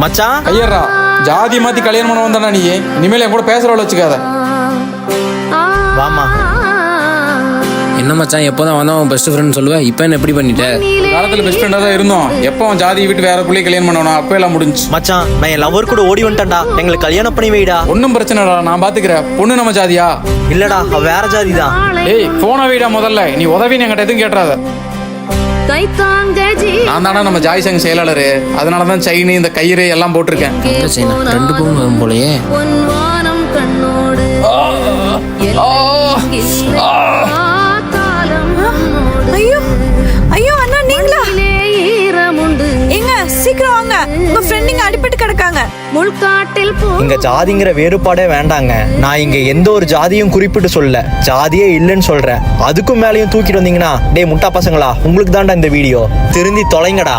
மச்சான் கையறா ஜாதி மாத்தி கல்யாணம் பண்ண வந்தானா நீ இனிமேல் என் கூட பேசுறவள வச்சுக்காத. வாமா. என்ன மச்சான் எப்போதான் வந்தவன் பெஸ்ட் ஃப்ரெண்ட் சொல்லுவேன், இப்போ என்ன எப்படி பண்ணிட்ட? காலத்துல பெஸ்ட் ஃப்ரெண்டா தான் இருந்தோம். எப்போ அவன் ஜாதி விட்டு வேற பிள்ளை கல்யாணம் பண்ணவனா அப்போ எல்லாம் முடிஞ்சு. மச்சான் நான் என் லவர் கூட ஓடி வந்துட்டேன்டா. எங்களுக்கு கல்யாணம் பண்ணி வைடா. ஒன்றும் பிரச்சனைடா, நான் பாத்துக்கிறேன். பொண்ணு நம்ம ஜாதியா? இல்லடா அவ வேற ஜாதி தான். ஏய் போன வைடா முதல்ல. நீ உதவின்னு என்கிட்ட எதுவும் கேட்டுறாத. நான் தானே நம்ம ஜாய் சங்க செயலாளரு, அதனாலதான் செயின் இந்த கயிறு எல்லாம் போட்டிருக்கேன். 2 பவுன் வரும் போலயே. ஐயோ ஐயோ அண்ணா நீங்களா? எங்க சீக்கிரம் வாங்க, உங்க ஃப்ரெண்ட் இங்க அடிபட்டு கிடக்காங்க. முள்காட்டில் இங்க ஜாதிங்கிற வேறுபாடே வேண்டாங்க. நான் இங்க எந்த ஒரு ஜாதியும் குறிப்பிட்டு சொல்ல, ஜாதியே இல்லைன்னு சொல்றேன். அதுக்கும் மேலேயும் தூக்கிட்டு வந்தீங்கன்னா டேய் முட்டா பசங்களா, உங்களுக்கு தான்டா இந்த வீடியோ. திருந்தி தொலைங்கடா.